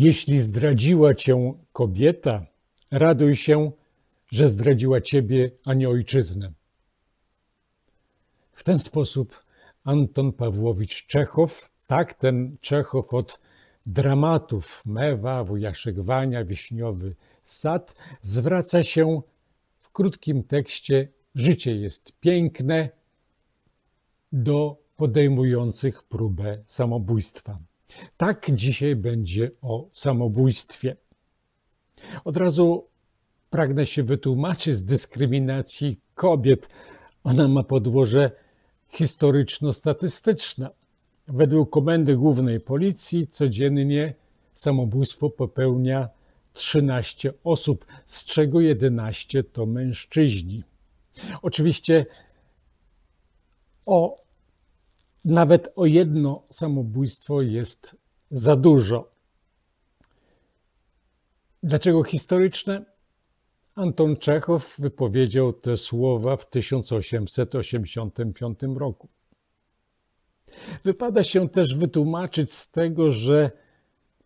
Jeśli zdradziła cię kobieta, raduj się, że zdradziła ciebie, a nie ojczyznę. W ten sposób Anton Pawłowicz Czechow, tak ten Czechow od dramatów Mewa, Wujaszek Wania, Wiśniowy Sad, zwraca się w krótkim tekście Życie jest piękne do podejmujących próbę samobójstwa. Tak dzisiaj będzie o samobójstwie. Od razu pragnę się wytłumaczyć z dyskryminacji kobiet. Ona ma podłoże historyczno-statystyczne. Według Komendy Głównej Policji codziennie samobójstwo popełnia 13 osób, z czego 11 to mężczyźni. Oczywiście nawet o jedno samobójstwo jest za dużo. Dlaczego historyczne? Anton Czechow wypowiedział te słowa w 1885 roku. Wypada się też wytłumaczyć z tego, że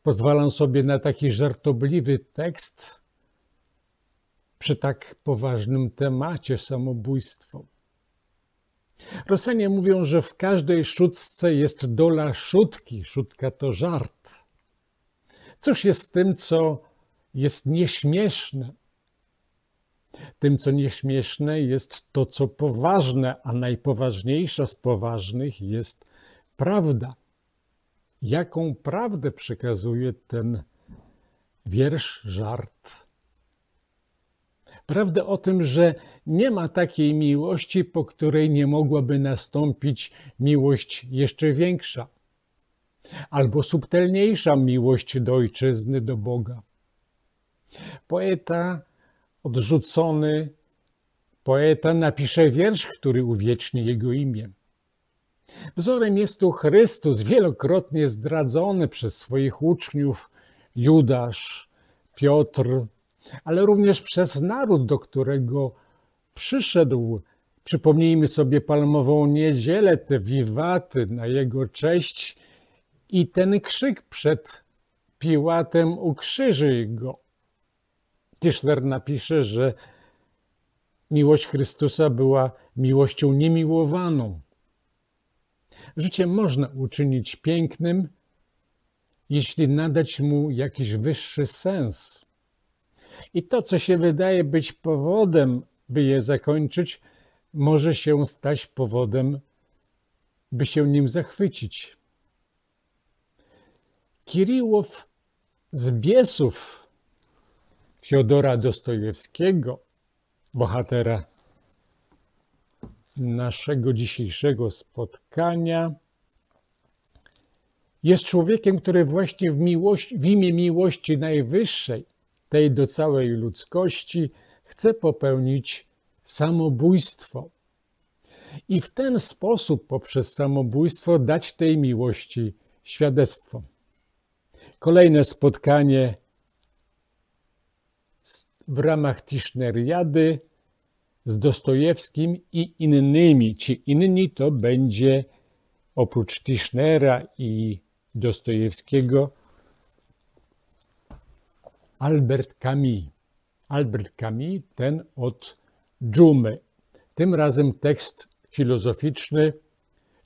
pozwalam sobie na taki żartobliwy tekst przy tak poważnym temacie samobójstwo. Rosjanie mówią, że w każdej szutce jest dola szutki. Szutka to żart. Cóż jest z tym, co jest nieśmieszne? Tym, co nieśmieszne, jest to, co poważne, a najpoważniejsza z poważnych jest prawda. Jaką prawdę przekazuje ten wiersz, żart? Prawdę o tym, że nie ma takiej miłości, po której nie mogłaby nastąpić miłość jeszcze większa, albo subtelniejsza miłość do ojczyzny, do Boga. Odrzucony poeta napisze wiersz, który uwieczni jego imię. Wzorem jest tu Chrystus, wielokrotnie zdradzony przez swoich uczniów, Judasz, Piotr, ale również przez naród, do którego przyszedł. Przypomnijmy sobie Palmową Niedzielę, te wiwaty na jego cześć i ten krzyk przed Piłatem: ukrzyżyj go. Tischler napisze, że miłość Chrystusa była miłością niemiłowaną. Życie można uczynić pięknym, jeśli nadać mu jakiś wyższy sens. I to, co się wydaje być powodem, by je zakończyć, może się stać powodem, by się nim zachwycić. Kirilłow z Biesów Fiodora Dostojewskiego, bohatera naszego dzisiejszego spotkania, jest człowiekiem, który właśnie w imię miłości najwyższej, tej do całej ludzkości, chce popełnić samobójstwo. I w ten sposób, poprzez samobójstwo, dać tej miłości świadectwo. Kolejne spotkanie w ramach Tischneriady z Dostojewskim i innymi. Ci inni to będzie oprócz Tischnera i Dostojewskiego Albert Camus. Albert Camus, ten od Dżumy. Tym razem tekst filozoficzny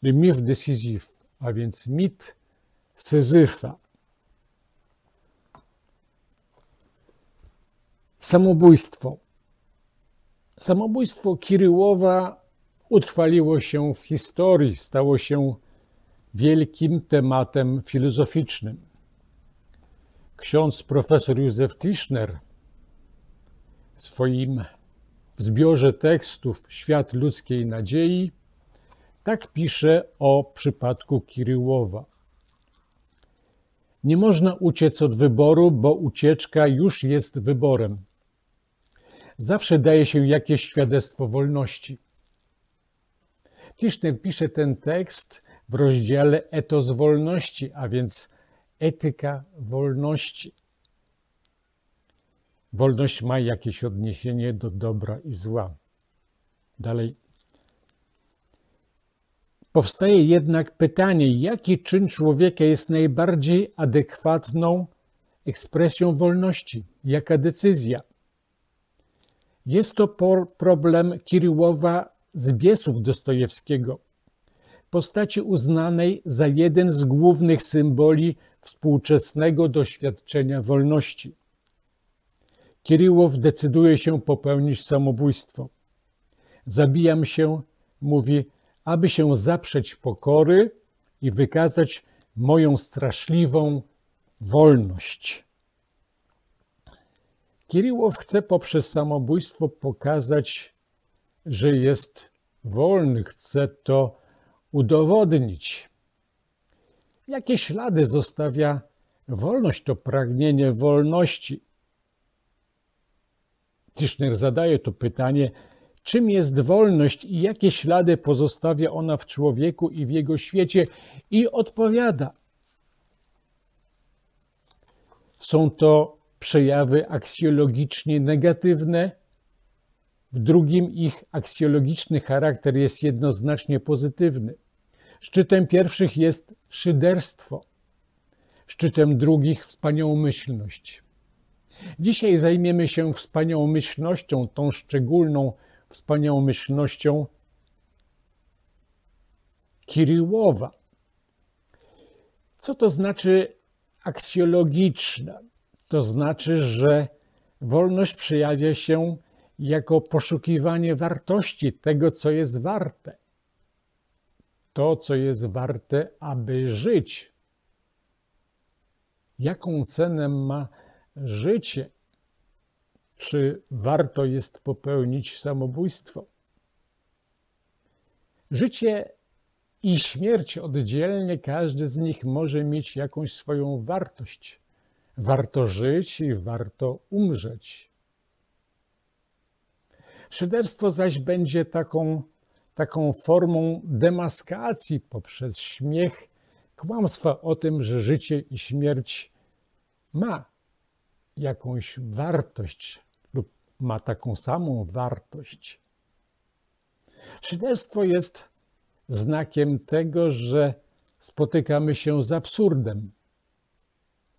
Le Mythe de Sisyphe, a więc mit Syzyfa. Samobójstwo. Samobójstwo Kirilłowa utrwaliło się w historii, stało się wielkim tematem filozoficznym. Ksiądz profesor Józef Tischner w swoim zbiorze tekstów Świat ludzkiej nadziei tak pisze o przypadku Kirilłowa. Nie można uciec od wyboru, bo ucieczka już jest wyborem. Zawsze daje się jakieś świadectwo wolności. Tischner pisze ten tekst w rozdziale Etos wolności, a więc etyka wolności. Wolność ma jakieś odniesienie do dobra i zła. Dalej. Powstaje jednak pytanie, jaki czyn człowieka jest najbardziej adekwatną ekspresją wolności. Jaka decyzja? Jest to problem Kiryłowa z Biesów Dostojewskiego, postaci uznanej za jeden z głównych symboli współczesnego doświadczenia wolności. Kiryłow decyduje się popełnić samobójstwo. Zabijam się, mówi, aby się zaprzeć pokory i wykazać moją straszliwą wolność. Kiryłow chce poprzez samobójstwo pokazać, że jest wolny, chce to udowodnić. Jakie ślady zostawia wolność, to pragnienie wolności? Tischner zadaje to pytanie, czym jest wolność i jakie ślady pozostawia ona w człowieku i w jego świecie, i odpowiada. Są to przejawy aksjologicznie negatywne. W drugim ich aksjologiczny charakter jest jednoznacznie pozytywny. Szczytem pierwszych jest szyderstwo, szczytem drugich wspaniałomyślność. Dzisiaj zajmiemy się wspaniałomyślnością, tą szczególną wspaniałomyślnością Kiryłowa. Co to znaczy aksjologiczna? To znaczy, że wolność przejawia się jako poszukiwanie wartości tego, co jest warte. To, co jest warte, aby żyć. Jaką cenę ma życie? Czy warto jest popełnić samobójstwo? Życie i śmierć oddzielnie, każdy z nich może mieć jakąś swoją wartość. Warto żyć i warto umrzeć. Szyderstwo zaś będzie taką formą demaskacji poprzez śmiech, kłamstwa o tym, że życie i śmierć ma jakąś wartość lub ma taką samą wartość. Szyderstwo jest znakiem tego, że spotykamy się z absurdem.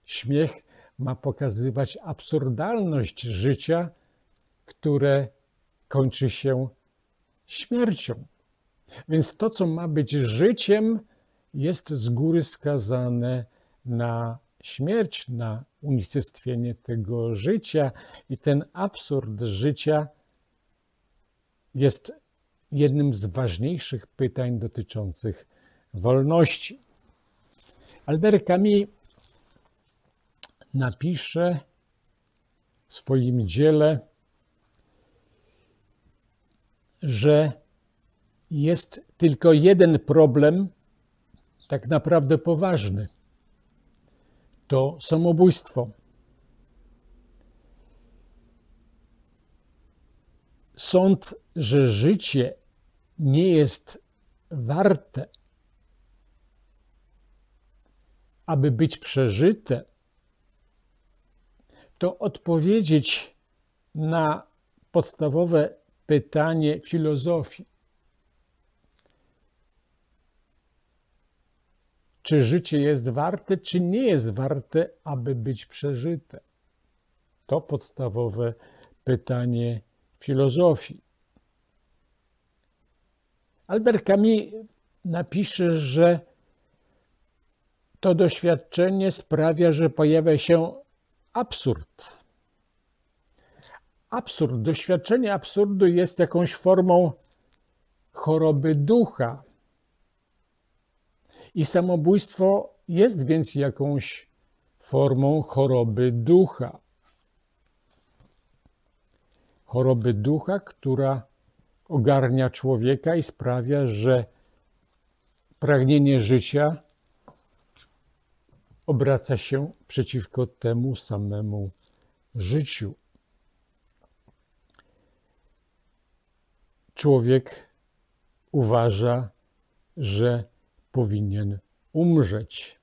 Śmiech ma pokazywać absurdalność życia, które kończy się śmiercią. Więc to, co ma być życiem, jest z góry skazane na śmierć, na unicestwienie tego życia. I ten absurd życia jest jednym z ważniejszych pytań dotyczących wolności. Albert Camus napisze w swoim dziele, że jest tylko jeden problem, tak naprawdę poważny. To samobójstwo. Sąd, że życie nie jest warte, aby być przeżyte, to odpowiedzieć na podstawowe pytanie filozofii. Czy życie jest warte, czy nie jest warte, aby być przeżyte? To podstawowe pytanie filozofii. Albert Camus napisze, że to doświadczenie sprawia, że pojawia się absurd. Absurd, doświadczenie absurdu jest jakąś formą choroby ducha. I samobójstwo jest więc jakąś formą choroby ducha. Choroby ducha, która ogarnia człowieka i sprawia, że pragnienie życia obraca się przeciwko temu samemu życiu. Człowiek uważa, że powinien umrzeć.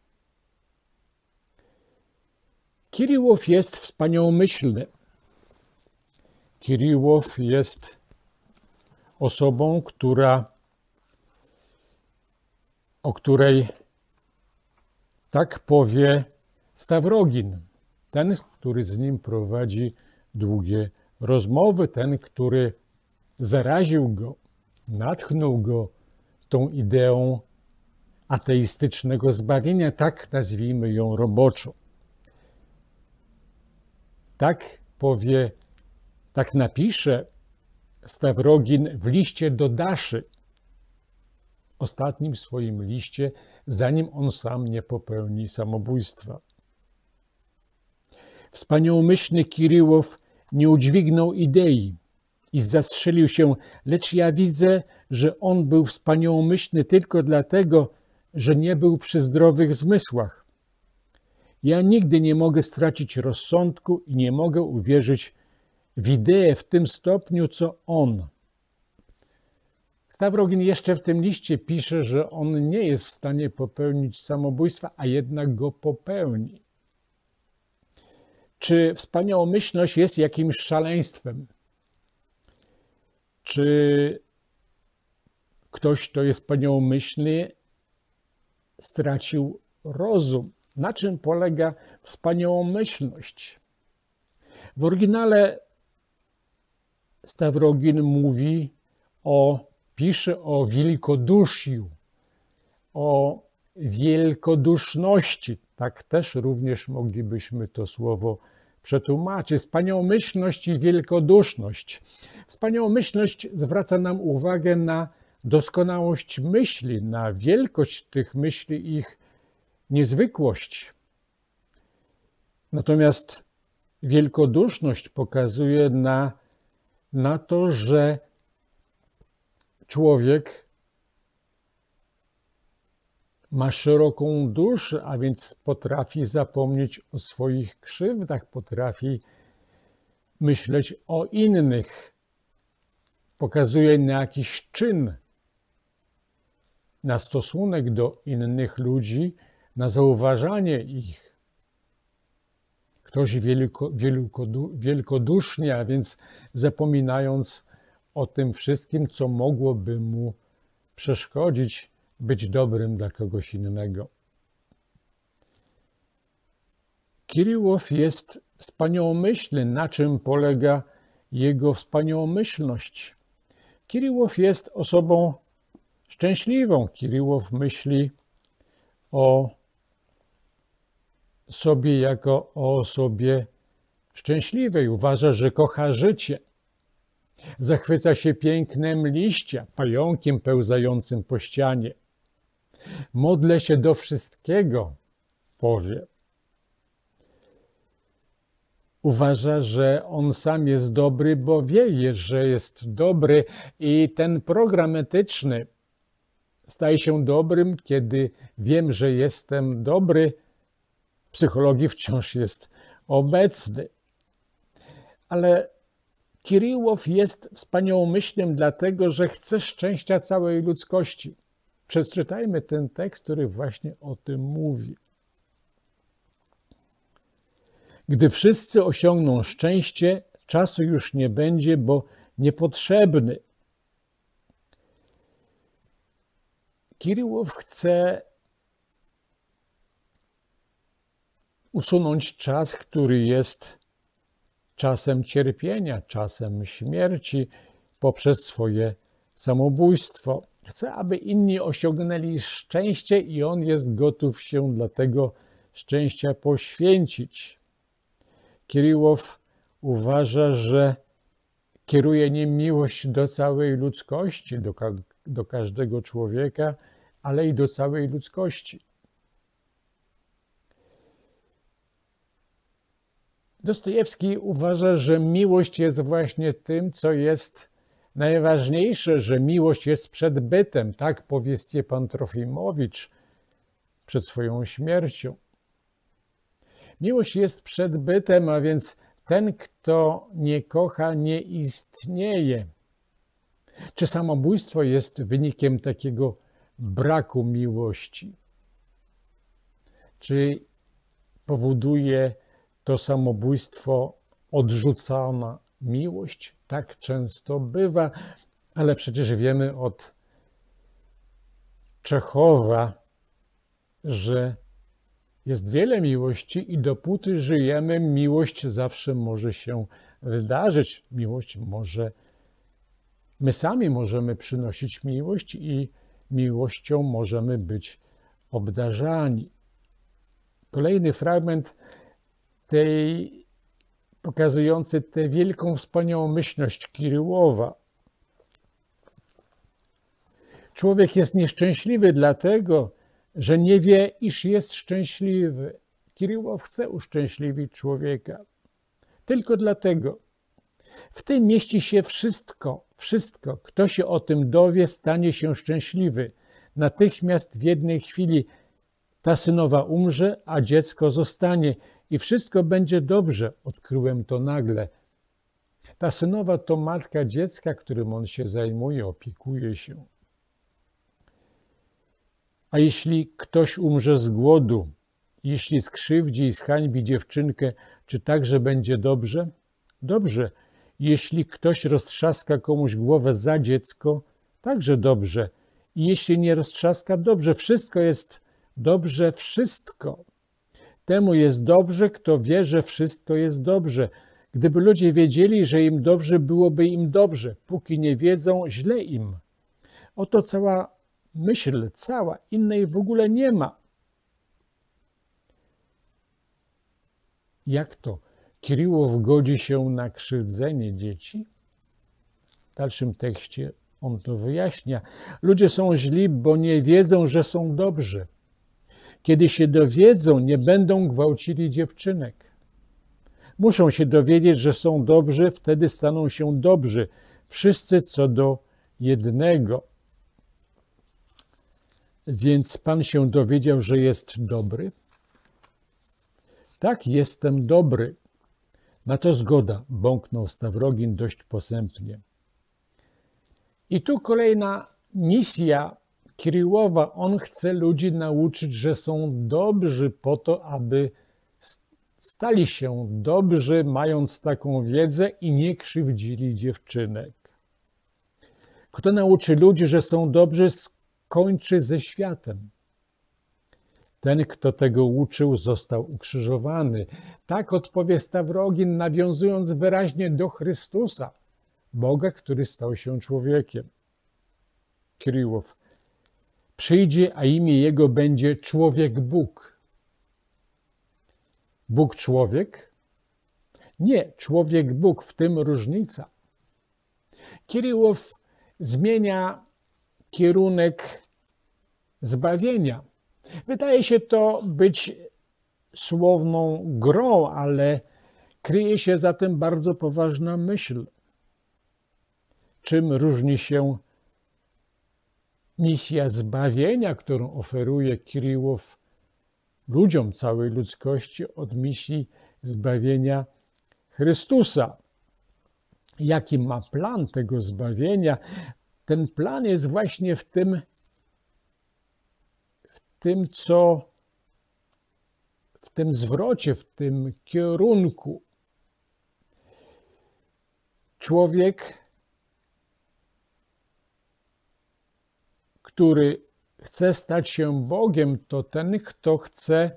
Kiryłow jest wspaniałomyślny. Kiryłow jest osobą, o której tak powie Stawrogin. ten, który z nim prowadzi długie rozmowy, ten, który zaraził go, natchnął go tą ideą ateistycznego zbawienia, tak nazwijmy ją roboczo. Tak powie, tak napisze Stawrogin w liście do Daszy, ostatnim swoim liście, zanim on sam nie popełni samobójstwa. Wspaniałomyślny Kiryłow nie udźwignął idei i zastrzelił się, lecz ja widzę, że on był wspaniałomyślny tylko dlatego, że nie był przy zdrowych zmysłach. Ja nigdy nie mogę stracić rozsądku i nie mogę uwierzyć w ideę w tym stopniu, co on. Stawrogin jeszcze w tym liście pisze, że on nie jest w stanie popełnić samobójstwa, a jednak go popełni. Czy wspaniałomyślność jest jakimś szaleństwem? Czy ktoś, kto jest wspaniałomyślny, stracił rozum? Na czym polega wspaniałomyślność? W oryginale Stawrogin pisze o wielkoduszu, o wielkoduszności. Tak też również moglibyśmy to słowo przetłumaczyć. Wspaniałomyślność i wielkoduszność. Wspaniałomyślność zwraca nam uwagę na doskonałość myśli, na wielkość tych myśli, ich niezwykłość. Natomiast wielkoduszność pokazuje na to, że człowiek ma szeroką duszę, a więc potrafi zapomnieć o swoich krzywdach, potrafi myśleć o innych. Pokazuje na jakiś czyn, na stosunek do innych ludzi, na zauważanie ich. Ktoś wielkodusznie, a więc zapominając o tym wszystkim, co mogłoby mu przeszkodzić, być dobrym dla kogoś innego. Kiryłow jest wspaniałomyślny. Na czym polega jego wspaniałomyślność? Kiryłow jest osobą szczęśliwą. Kiryłow myśli o sobie jako o osobie szczęśliwej. Uważa, że kocha życie. Zachwyca się pięknem liścia, pająkiem pełzającym po ścianie. Modlę się do wszystkiego, powie. Uważa, że on sam jest dobry, bo wie, że jest dobry i ten program etyczny staje się dobrym, kiedy wiem, że jestem dobry. W psychologii wciąż jest obecny. Ale Kiryłow jest wspaniałomyślnym dlatego, że chce szczęścia całej ludzkości. Przeczytajmy ten tekst, który właśnie o tym mówi. Gdy wszyscy osiągną szczęście, czasu już nie będzie, bo niepotrzebny. Kiryłow chce usunąć czas, który jest czasem cierpienia, czasem śmierci poprzez swoje samobójstwo. Chce, aby inni osiągnęli szczęście i on jest gotów się dla tego szczęścia poświęcić. Kiryłow uważa, że kieruje nim miłość do całej ludzkości, do każdego człowieka, ale i do całej ludzkości. Dostojewski uważa, że miłość jest właśnie tym, co jest najważniejsze, że miłość jest przed bytem. Tak powie Stjepan Trofimowicz przed swoją śmiercią. Miłość jest przed bytem, a więc ten, kto nie kocha, nie istnieje. Czy samobójstwo jest wynikiem takiego braku miłości? Czy powoduje to samobójstwo odrzucana miłość? Tak często bywa, ale przecież wiemy od Czechowa, że Jest wiele miłości i dopóty żyjemy, miłość zawsze może się wydarzyć. My sami możemy przynosić miłość i miłością możemy być obdarzani. Kolejny fragment pokazujący tę wielką wspaniałomyślność Kiryłowa. Człowiek jest nieszczęśliwy dlatego, że nie wie, iż jest szczęśliwy. Kiryłow chce uszczęśliwić człowieka. Tylko dlatego. W tym mieści się wszystko. Kto się o tym dowie, stanie się szczęśliwy. Natychmiast w jednej chwili ta synowa umrze, a dziecko zostanie i wszystko będzie dobrze. Odkryłem to nagle. Ta synowa to matka dziecka, którym on się zajmuje, opiekuje się. A jeśli ktoś umrze z głodu, jeśli skrzywdzi i zhańbi dziewczynkę, czy także będzie dobrze? Dobrze. Jeśli ktoś roztrzaska komuś głowę za dziecko, także dobrze. I jeśli nie roztrzaska, dobrze. Wszystko jest dobrze, wszystko. Temu jest dobrze, kto wie, że wszystko jest dobrze. Gdyby ludzie wiedzieli, że im dobrze, byłoby im dobrze. Póki nie wiedzą, źle im. Oto cała myśl, innej w ogóle nie ma. Jak to? Kiryłow godzi się na krzywdzenie dzieci? W dalszym tekście on to wyjaśnia. Ludzie są źli, bo nie wiedzą, że są dobrzy. Kiedy się dowiedzą, nie będą gwałcili dziewczynek. Muszą się dowiedzieć, że są dobrzy, wtedy staną się dobrzy. Wszyscy co do jednego. Więc Pan się dowiedział, że jest dobry? Tak, jestem dobry. Na to zgoda, bąknął Stawrogin dość posępnie. I tu kolejna misja Kiryłowa. On chce ludzi nauczyć, że są dobrzy po to, aby stali się dobrzy, mając taką wiedzę i nie krzywdzili dziewczynek. Kto nauczy ludzi, że są dobrzy, skończy ze światem. Ten, kto tego uczył, został ukrzyżowany. Tak odpowie Stawrogin, nawiązując wyraźnie do Chrystusa, Boga, który stał się człowiekiem. Kiryłow. Przyjdzie, a imię Jego będzie Człowiek-Bóg. Bóg-człowiek? Nie, Człowiek-Bóg, w tym różnica. Kiryłow zmienia kierunek zbawienia. Wydaje się to być słowną grą, ale kryje się za tym bardzo poważna myśl. Czym różni się misja zbawienia, którą oferuje Kiryłow ludziom, całej ludzkości, od misji zbawienia Chrystusa? Jaki ma plan tego zbawienia? Ten plan jest właśnie w tym, w tym zwrocie, w tym kierunku. Człowiek, który chce stać się Bogiem, to ten, kto chce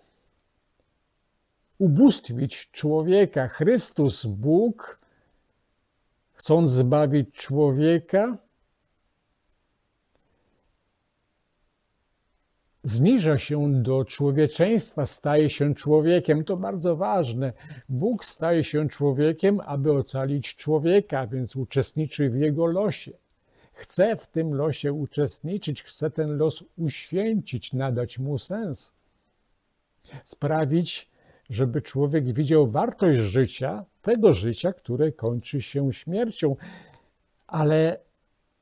ubóstwić człowieka. Chrystus, Bóg, chcąc zbawić człowieka, zniża się do człowieczeństwa, staje się człowiekiem. To bardzo ważne. Bóg staje się człowiekiem, aby ocalić człowieka, więc uczestniczy w jego losie. Chce w tym losie uczestniczyć, chce ten los uświęcić, nadać mu sens. Sprawić, żeby człowiek widział wartość życia, tego życia, które kończy się śmiercią. Ale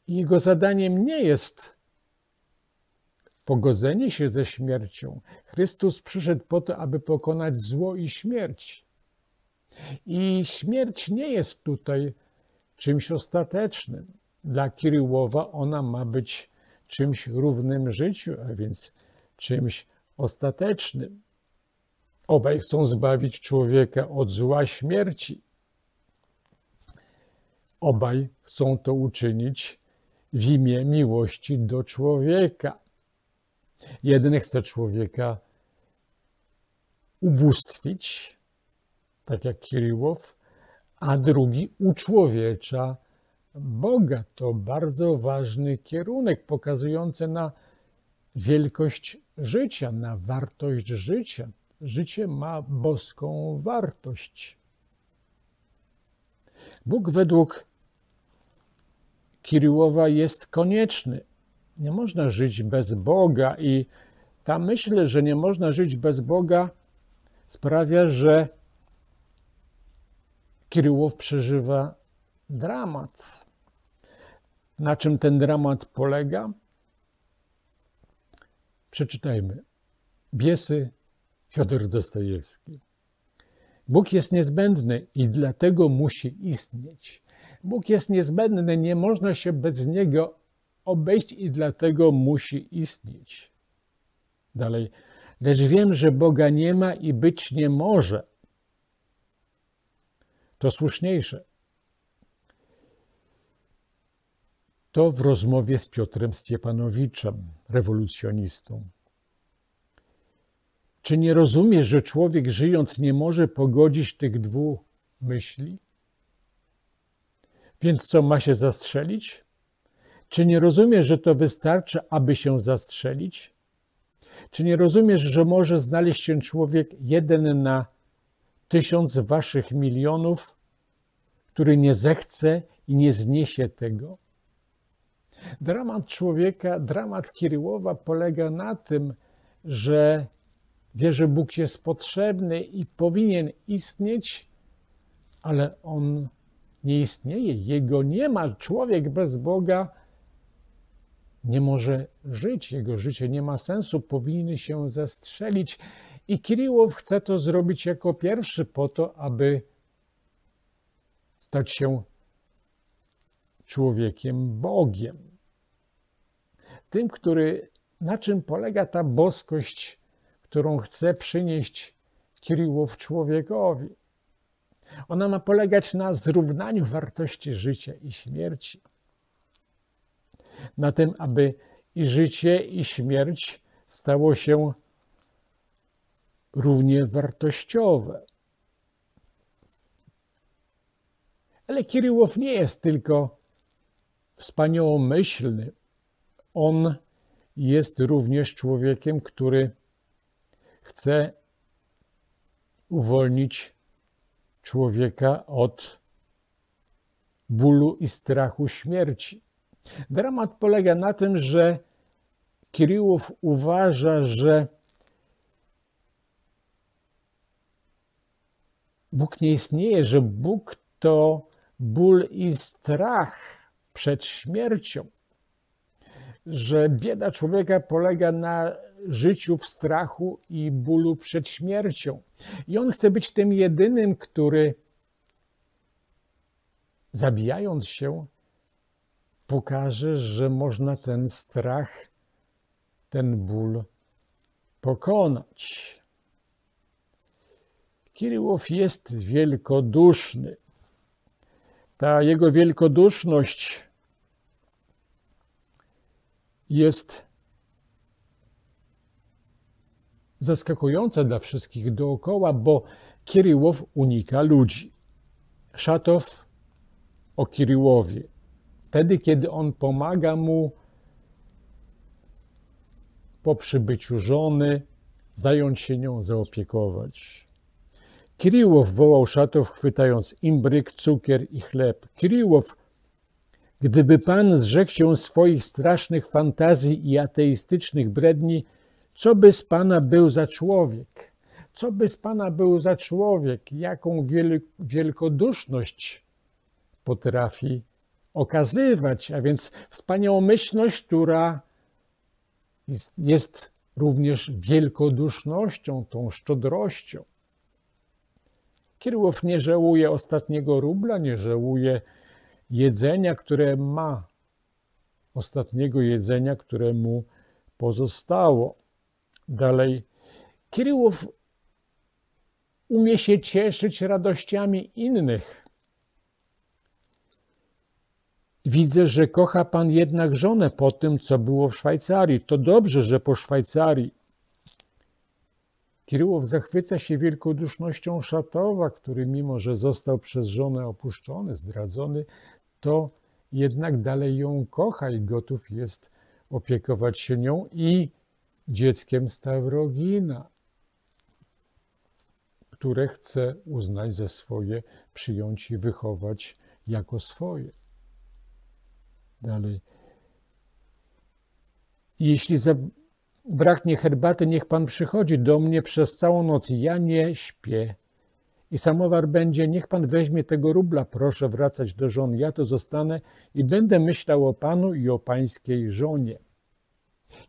jego zadaniem nie jest pogodzenie się ze śmiercią. Chrystus przyszedł po to, aby pokonać zło i śmierć. I śmierć nie jest tutaj czymś ostatecznym. Dla Kiryłowa ona ma być czymś równym życiu, a więc czymś ostatecznym. Obaj chcą zbawić człowieka od zła śmierci. Obaj chcą to uczynić w imię miłości do człowieka. Jeden chce człowieka ubóstwić, tak jak Kiryłow, a drugi uczłowiecza Boga. To bardzo ważny kierunek pokazujący na wielkość życia, na wartość życia. Życie ma boską wartość. Bóg według Kiryłowa jest konieczny. Nie można żyć bez Boga i ta myśl, że nie można żyć bez Boga, sprawia, że Kiryłow przeżywa dramat. Na czym ten dramat polega? Przeczytajmy. Biesy, Fiodor Dostojewski. Bóg jest niezbędny i dlatego musi istnieć. Bóg jest niezbędny, nie można się bez Niego obejść i dlatego musi istnieć. Dalej. Lecz wiem, że Boga nie ma i być nie może. To słuszniejsze. To w rozmowie z Piotrem Stepanowiczem, rewolucjonistą. Czy nie rozumiesz, że człowiek żyjąc nie może pogodzić tych dwóch myśli? Więc co, ma się zastrzelić? Czy nie rozumiesz, że to wystarczy, aby się zastrzelić? Czy nie rozumiesz, że może znaleźć się człowiek 1 na 1000 waszych milionów, który nie zechce i nie zniesie tego? Dramat człowieka, dramat Kiryłowa polega na tym, że wie, że Bóg jest potrzebny i powinien istnieć, ale On nie istnieje, Jego nie ma. Człowiek bez Boga nie może żyć, jego życie nie ma sensu, powinien się zastrzelić. I Kiryłow chce to zrobić jako pierwszy po to, aby stać się człowiekiem Bogiem. Tym, na czym polega ta boskość, którą chce przynieść Kiryłow człowiekowi. Ona ma polegać na zrównaniu wartości życia i śmierci. Na tym, aby i życie, i śmierć stało się równie wartościowe. Ale Kiryłow nie jest tylko wspaniałomyślny. On jest również człowiekiem, który chce uwolnić człowieka od bólu i strachu śmierci. Dramat polega na tym, że Kiryłow uważa, że Bóg nie istnieje, że Bóg to ból i strach przed śmiercią, że bieda człowieka polega na życiu w strachu i bólu przed śmiercią. I on chce być tym jedynym, który zabijając się, pokaże, że można ten strach, ten ból pokonać. Kiryłow jest wielkoduszny. Ta jego wielkoduszność jest zaskakująca dla wszystkich dookoła, bo Kiryłow unika ludzi. Szatow o Kiryłowie. Wtedy, kiedy on pomaga mu po przybyciu żony, zająć się nią, zaopiekować. Kiryłow, wołał Szatow, chwytając imbryk, cukier i chleb. Kiryłow, gdyby Pan zrzekł się swoich strasznych fantazji i ateistycznych bredni, co by z Pana był za człowiek? Co by z Pana był za człowiek? Jaką wielkoduszność potrafi okazywać, a więc wspaniałomyślność, która jest również wielkodusznością, tą szczodrością. Kiryłow nie żałuje ostatniego rubla, nie żałuje jedzenia, które ma, ostatniego jedzenia, które mu pozostało. Dalej, Kiryłow umie się cieszyć radościami innych. Widzę, że kocha Pan jednak żonę po tym, co było w Szwajcarii. To dobrze, że po Szwajcarii. Kiryłow zachwyca się wielkodusznością Szatowa, który mimo, że został przez żonę opuszczony, zdradzony, to jednak dalej ją kocha i gotów jest opiekować się nią i dzieckiem Stawrogina, które chce uznać za swoje, przyjąć i wychować jako swoje. Dalej. Jeśli zabraknie herbaty, niech pan przychodzi do mnie przez całą noc. Ja nie śpię. I samowar będzie, niech pan weźmie tego rubla, proszę wracać do żon. Ja to zostanę i będę myślał o panu i o pańskiej żonie.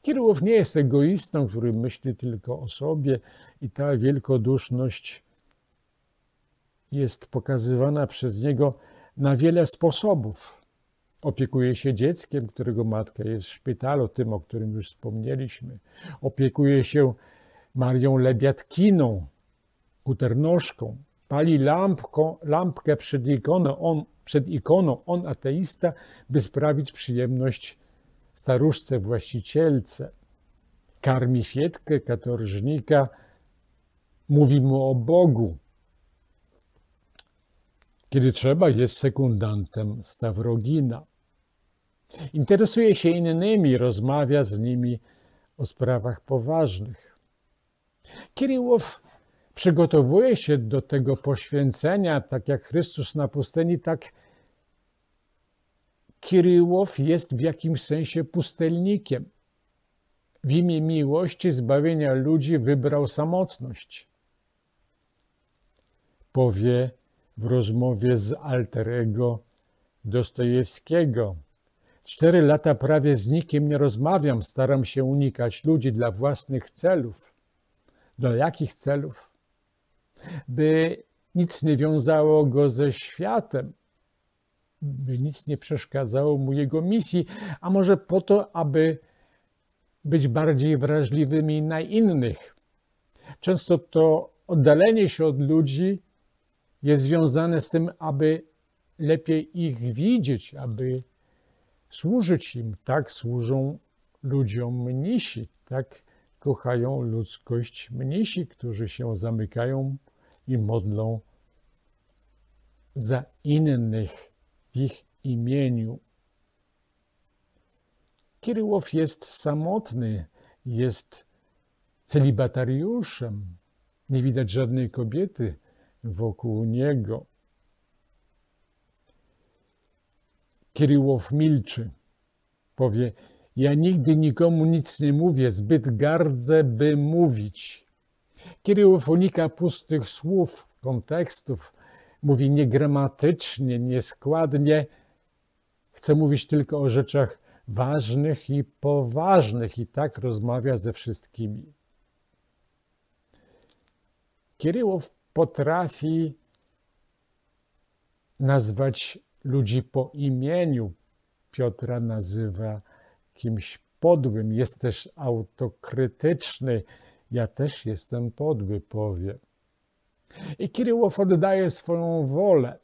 Kiryłow nie jest egoistą, który myśli tylko o sobie i ta wielkoduszność jest pokazywana przez niego na wiele sposobów. Opiekuje się dzieckiem, którego matka jest w szpitalu, tym, o którym już wspomnieliśmy. Opiekuje się Marią Lebiatkiną, kuternoszką. Pali lampkę przed ikoną, on ateista, by sprawić przyjemność staruszce, właścicielce. Karmi Fietkę, katorżnika, mówi mu o Bogu. Kiedy trzeba, jest sekundantem Stawrogina. Interesuje się innymi, rozmawia z nimi o sprawach poważnych. Kiryłow przygotowuje się do tego poświęcenia, tak jak Chrystus na pustyni, tak Kiryłow jest w jakimś sensie pustelnikiem. W imię miłości, zbawienia ludzi wybrał samotność. Powie w rozmowie z alter ego Dostojewskiego: 4 lata prawie z nikim nie rozmawiam, staram się unikać ludzi dla własnych celów. Dla jakich celów? By nic nie wiązało go ze światem, by nic nie przeszkadzało mu jego misji, a może po to, aby być bardziej wrażliwymi na innych. Często to oddalenie się od ludzi jest związane z tym, aby lepiej ich widzieć, aby służyć im. Tak służą ludziom mnisi, tak kochają ludzkość mnisi, którzy się zamykają i modlą za innych w ich imieniu. Kiryłow jest samotny, jest celibatariuszem. Nie widać żadnej kobiety wokół niego. Kiryłow milczy. Powie: ja nigdy nikomu nic nie mówię, zbyt gardzę, by mówić. Kiryłow unika pustych słów, kontekstów, mówi niegramatycznie, nieskładnie. Chce mówić tylko o rzeczach ważnych i poważnych i tak rozmawia ze wszystkimi. Kiryłow potrafi nazwać ludzi po imieniu. Piotra nazywa kimś podłym, jest też autokrytyczny. Ja też jestem podły, powie. I Kiryłow oddaje swoją wolę.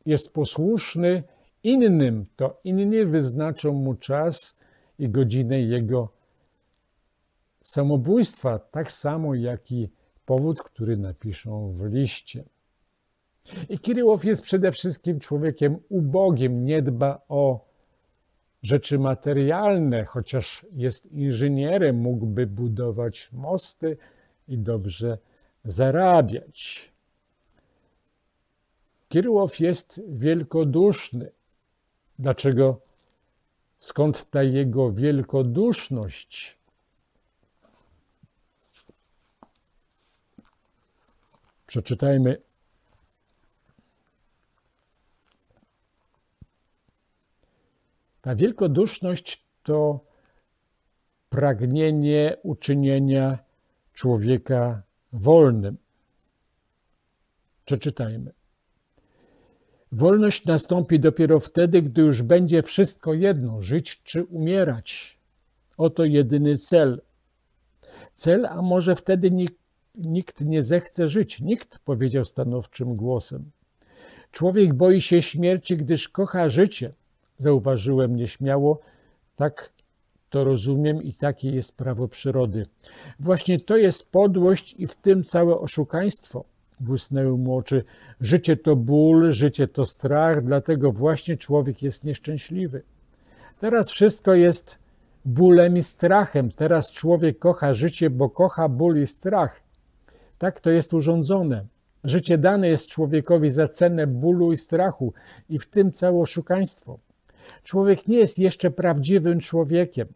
Jest posłuszny innym, to inni wyznaczą mu czas i godzinę jego samobójstwa, tak samo jak i powód, który napiszą w liście. I Kiryłow jest przede wszystkim człowiekiem ubogim, nie dba o rzeczy materialne, chociaż jest inżynierem, mógłby budować mosty i dobrze zarabiać. Kiryłow jest wielkoduszny. Dlaczego? Skąd ta jego wielkoduszność? Przeczytajmy ta wielkoduszność to pragnienie uczynienia człowieka wolnym. Przeczytajmy. Wolność nastąpi dopiero wtedy, gdy już będzie wszystko jedno, żyć czy umierać. Oto jedyny cel. Cel, a może wtedy nikt nie zechce żyć. Nikt, powiedział stanowczym głosem. Człowiek boi się śmierci, gdyż kocha życie. Zauważyłem nieśmiało, tak to rozumiem i takie jest prawo przyrody. Właśnie to jest podłość i w tym całe oszukaństwo. Błysnęły mu oczy. Życie to ból, życie to strach, dlatego właśnie człowiek jest nieszczęśliwy. Teraz wszystko jest bólem i strachem. Teraz człowiek kocha życie, bo kocha ból i strach. Tak to jest urządzone. Życie dane jest człowiekowi za cenę bólu i strachu i w tym całe oszukaństwo. Człowiek nie jest jeszcze prawdziwym człowiekiem.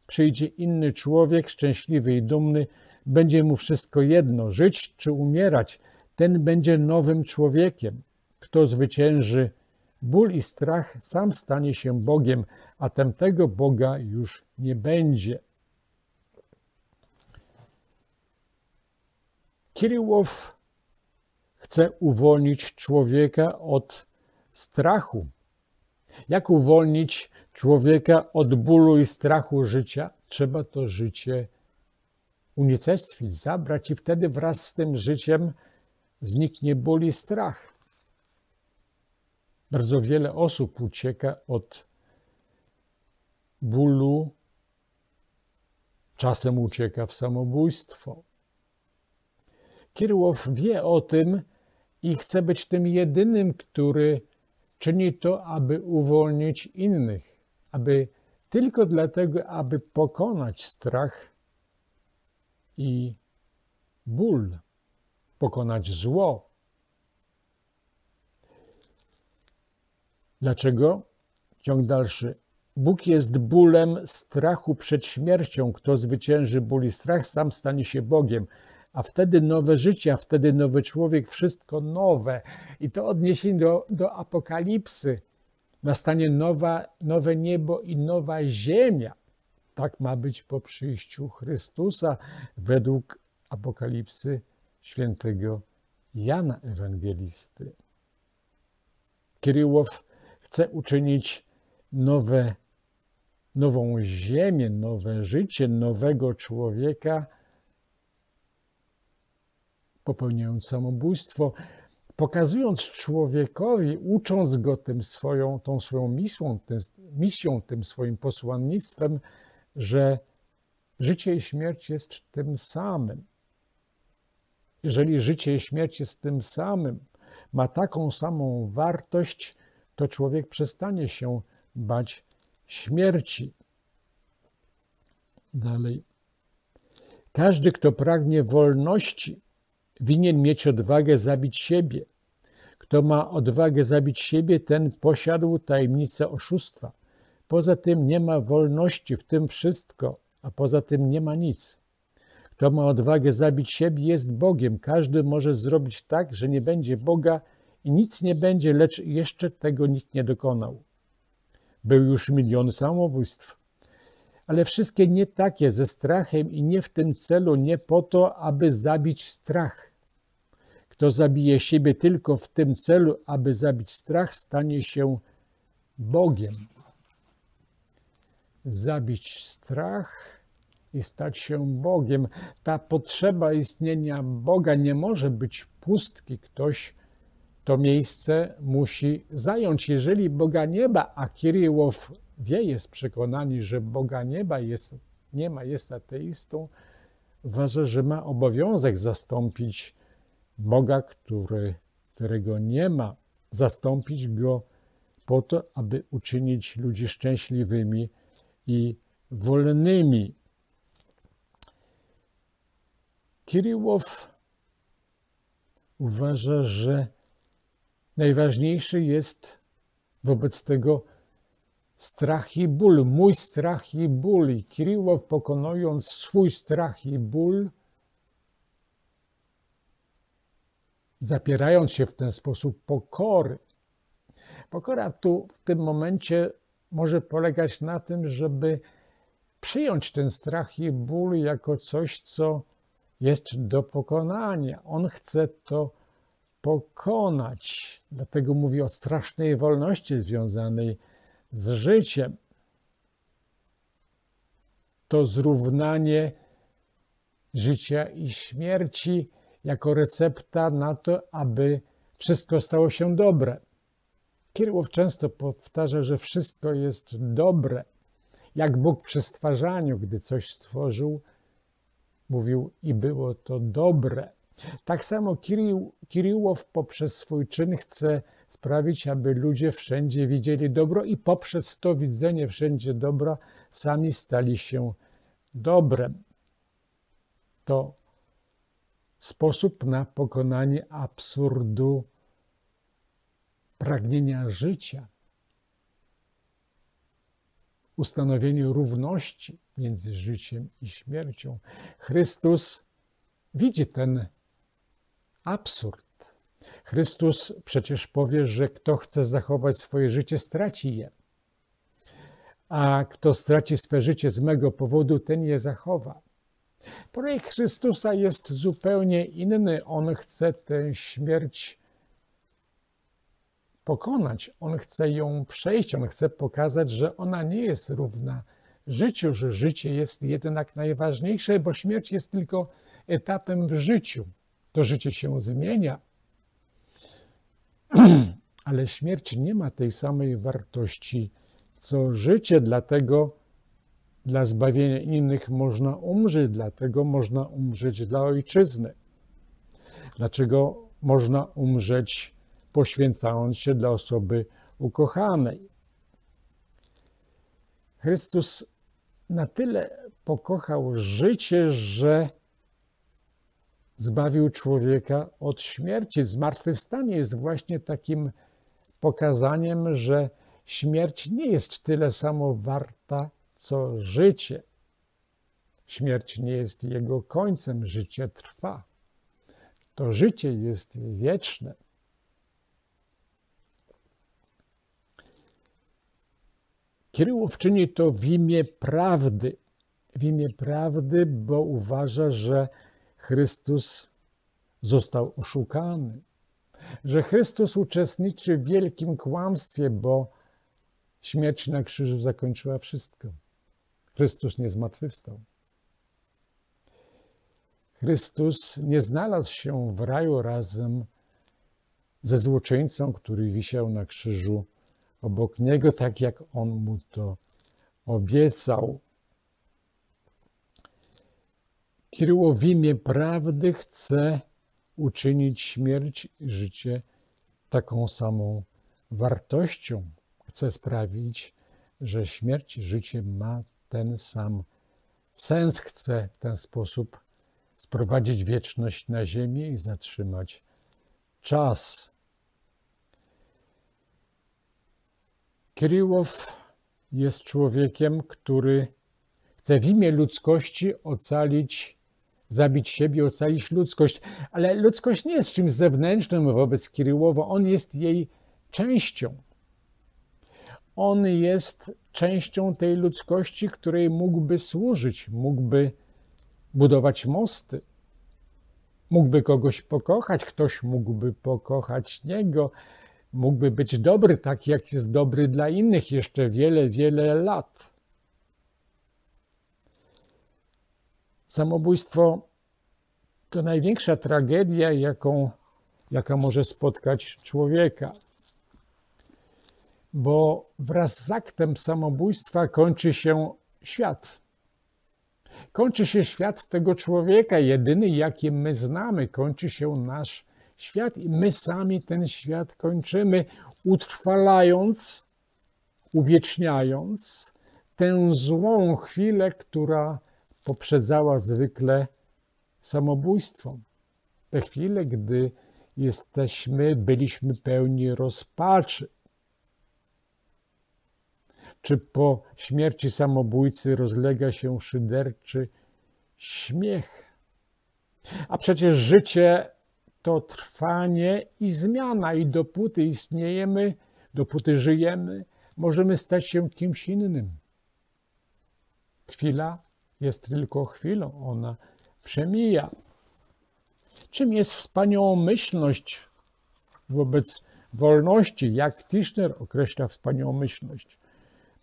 Przyjdzie inny człowiek, szczęśliwy i dumny, będzie mu wszystko jedno, żyć czy umierać. Ten będzie nowym człowiekiem. Kto zwycięży ból i strach, sam stanie się Bogiem, a tamtego Boga już nie będzie. Kiryłow chce uwolnić człowieka od strachu. Jak uwolnić człowieka od bólu i strachu życia? Trzeba to życie unicestwić, zabrać i wtedy wraz z tym życiem zniknie ból i strach. Bardzo wiele osób ucieka od bólu, czasem ucieka w samobójstwo. Kiryłow wie o tym i chce być tym jedynym, który czyni to, aby uwolnić innych, tylko dlatego, aby pokonać strach i ból, pokonać zło. Dlaczego? Ciąg dalszy. Bóg jest bólem strachu przed śmiercią. Kto zwycięży ból i strach, sam stanie się Bogiem. A wtedy nowe życie, a wtedy nowy człowiek, wszystko nowe. I to odniesienie do Apokalipsy. Nastanie nowe niebo i nowa ziemia. Tak ma być po przyjściu Chrystusa według Apokalipsy świętego Jana Ewangelisty. Kiryłow chce uczynić nową ziemię, nowe życie, nowego człowieka, popełniając samobójstwo, pokazując człowiekowi, ucząc go tą swoją misją, tym swoim posłannictwem, że życie i śmierć jest tym samym. Jeżeli życie i śmierć jest tym samym, ma taką samą wartość, to człowiek przestanie się bać śmierci. Dalej. Każdy, kto pragnie wolności, winien mieć odwagę zabić siebie. Kto ma odwagę zabić siebie, ten posiadł tajemnicę oszustwa. Poza tym nie ma wolności, w tym wszystko, a poza tym nie ma nic. Kto ma odwagę zabić siebie, jest Bogiem. Każdy może zrobić tak, że nie będzie Boga i nic nie będzie, lecz jeszcze tego nikt nie dokonał. Był już milion samobójstw, ale wszystkie nie takie, ze strachem i nie w tym celu, nie po to, aby zabić strach. Kto zabije siebie tylko w tym celu, aby zabić strach, stanie się Bogiem. Zabić strach i stać się Bogiem. Ta potrzeba istnienia Boga nie może być pustki. Ktoś to miejsce musi zająć. Jeżeli Boga nie ma, a Kiryłow wie, jest przekonany, że Boga nie ma, jest ateistą, uważa, że ma obowiązek zastąpić Boga, którego nie ma, zastąpić go po to, aby uczynić ludzi szczęśliwymi i wolnymi. Kiryłow uważa, że najważniejszy jest wobec tego strach i ból, mój strach i ból. I Kiryłow, pokonując swój strach i ból, zapierając się w ten sposób pokory. Pokora tu w tym momencie może polegać na tym, żeby przyjąć ten strach i ból jako coś, co jest do pokonania. On chce to pokonać. Dlatego mówi o strasznej wolności związanej z życiem. To zrównanie życia i śmierci jako recepta na to, aby wszystko stało się dobre. Kiryłow często powtarza, że wszystko jest dobre Jak Bóg przy stwarzaniu, gdy coś stworzył, mówił i było to dobre. Tak samo Kiryłow poprzez swój czyn chce sprawić, aby ludzie wszędzie widzieli dobro i poprzez to widzenie wszędzie dobra sami stali się dobrem. To sposób na pokonanie absurdu pragnienia życia, ustanowienie równości między życiem i śmiercią. Chrystus widzi ten absurd. Chrystus przecież powie, że kto chce zachować swoje życie, straci je. A kto straci swe życie z mego powodu, ten je zachowa. Projekt Chrystusa jest zupełnie inny. On chce tę śmierć pokonać. On chce ją przejść. On chce pokazać, że ona nie jest równa życiu, że życie jest jednak najważniejsze, bo śmierć jest tylko etapem w życiu. To życie się zmienia, ale śmierć nie ma tej samej wartości co życie, dlatego dla zbawienia innych można umrzeć, dlatego można umrzeć dla ojczyzny. Dlaczego można umrzeć poświęcając się dla osoby ukochanej? Chrystus na tyle pokochał życie, że zbawił człowieka od śmierci. Zmartwychwstanie jest właśnie takim pokazaniem, że śmierć nie jest tyle samo warta, co życie. Śmierć nie jest jego końcem, życie trwa. To życie jest wieczne. Kiryłow czyni to w imię prawdy. W imię prawdy, bo uważa, że Chrystus został oszukany, że Chrystus uczestniczy w wielkim kłamstwie, bo śmierć na krzyżu zakończyła wszystko. Chrystus nie zmartwychwstał. Chrystus nie znalazł się w raju razem ze złoczyńcą, który wisiał na krzyżu obok niego, tak jak on mu to obiecał. Kiryłow w imię prawdy chce uczynić śmierć i życie taką samą wartością. Chce sprawić, że śmierć i życie ma ten sam sens. Chce w ten sposób sprowadzić wieczność na ziemię i zatrzymać czas. Kiryłow jest człowiekiem, który chce w imię ludzkości zabić siebie, ocalić ludzkość. Ale ludzkość nie jest czymś zewnętrznym wobec Kiryłowa. On jest jej częścią. On jest częścią tej ludzkości, której mógłby służyć, mógłby budować mosty, mógłby kogoś pokochać, ktoś mógłby pokochać niego, mógłby być dobry, tak jak jest dobry dla innych jeszcze wiele, wiele lat. Samobójstwo to największa tragedia, jaka może spotkać człowieka, bo wraz z aktem samobójstwa kończy się świat. Kończy się świat tego człowieka, jedyny jaki my znamy. Kończy się nasz świat i my sami ten świat kończymy, utrwalając, uwieczniając tę złą chwilę, która poprzedzała zwykle samobójstwo. Te chwile, gdy byliśmy pełni rozpaczy. Czy po śmierci samobójcy rozlega się szyderczy śmiech? A przecież życie to trwanie i zmiana i dopóty istniejemy, dopóty żyjemy, możemy stać się kimś innym. Chwila jest tylko chwilą, ona przemija. Czym jest wspaniałomyślność wobec wolności? Jak Tischner określa wspaniałomyślność?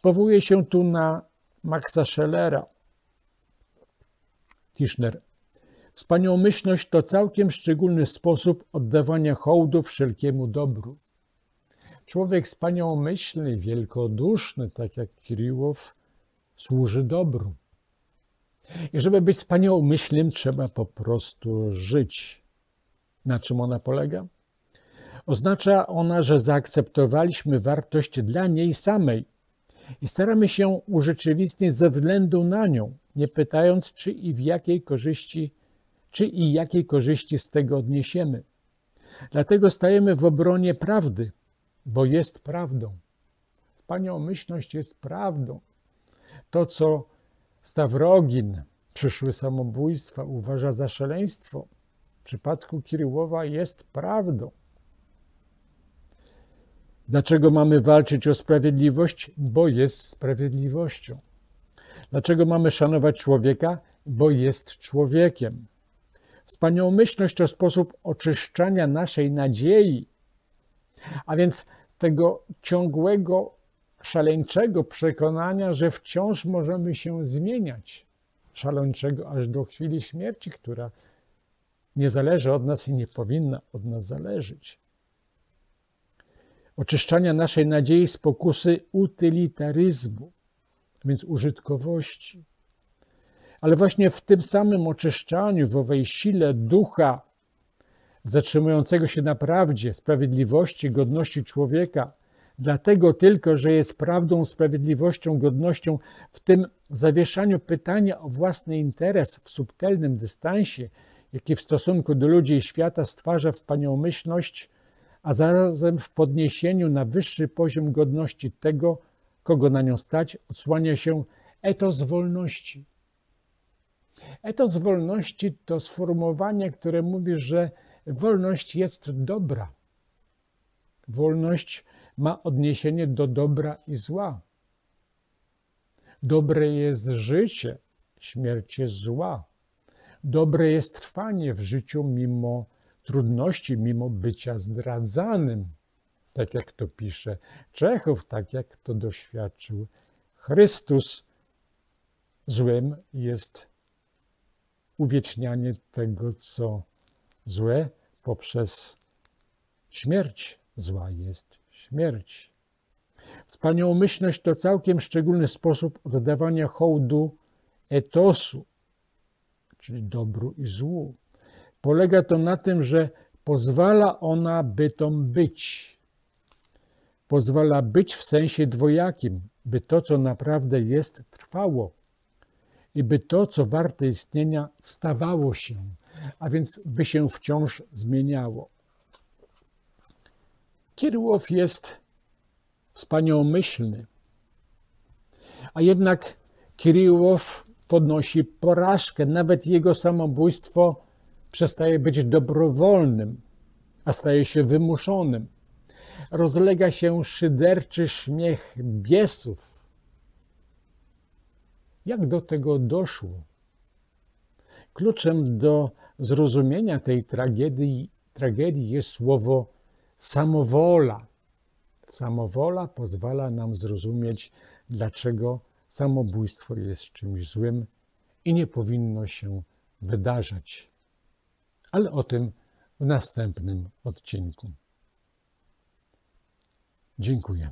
Powołuje się tu na Maxa Schellera. Tischner. Wspaniałomyślność to całkiem szczególny sposób oddawania hołdu wszelkiemu dobru. Człowiek wspaniałomyślny, wielkoduszny, tak jak Kiryłow, służy dobru. I żeby być wspaniałomyślnym, trzeba po prostu żyć. Na czym ona polega? Oznacza ona, że zaakceptowaliśmy wartość dla niej samej i staramy się urzeczywistnić ze względu na nią, nie pytając, czy i jakiej korzyści z tego odniesiemy. Dlatego stajemy w obronie prawdy, bo jest prawdą. Wspaniałomyślność jest prawdą. To, co Stawrogin, przyszły samobójstwa, uważa za szaleństwo, w przypadku Kiryłowa jest prawdą. Dlaczego mamy walczyć o sprawiedliwość? Bo jest sprawiedliwością. Dlaczego mamy szanować człowieka? Bo jest człowiekiem. Wspaniałomyślność to sposób oczyszczania naszej nadziei, a więc tego ciągłego, szaleńczego przekonania, że wciąż możemy się zmieniać. Szaleńczego aż do chwili śmierci, która nie zależy od nas i nie powinna od nas zależeć. Oczyszczania naszej nadziei z pokusy utylitaryzmu, więc użytkowości. Ale właśnie w tym samym oczyszczaniu, w owej sile ducha zatrzymującego się na prawdzie, sprawiedliwości, godności człowieka, dlatego tylko, że jest prawdą, sprawiedliwością, godnością, w tym zawieszaniu pytania o własny interes w subtelnym dystansie, jaki w stosunku do ludzi i świata stwarza wspaniałomyślność, a zarazem w podniesieniu na wyższy poziom godności tego, kogo na nią stać, odsłania się etos wolności. Etos wolności to sformułowanie, które mówi, że wolność jest dobra. Wolność ma odniesienie do dobra i zła. Dobre jest życie, śmierć jest zła. Dobre jest trwanie w życiu mimo trudności, mimo bycia zdradzanym. Tak jak to pisze Czechow, tak jak to doświadczył Chrystus. Złem jest uwiecznianie tego, co złe, poprzez śmierć. Zła jest śmierć. Wspaniałomyślność to całkiem szczególny sposób oddawania hołdu etosu, czyli dobru i złu. Polega to na tym, że pozwala ona bytom być. Pozwala być w sensie dwojakim, by to, co naprawdę jest, trwało i by to, co warte istnienia, stawało się, a więc by się wciąż zmieniało. Kiryłow jest wspaniałomyślny, a jednak Kiryłow podnosi porażkę. Nawet jego samobójstwo przestaje być dobrowolnym, a staje się wymuszonym. Rozlega się szyderczy śmiech biesów. Jak do tego doszło? Kluczem do zrozumienia tej tragedii jest słowo samowola. Samowola pozwala nam zrozumieć, dlaczego samobójstwo jest czymś złym i nie powinno się wydarzać. Ale o tym w następnym odcinku. Dziękuję.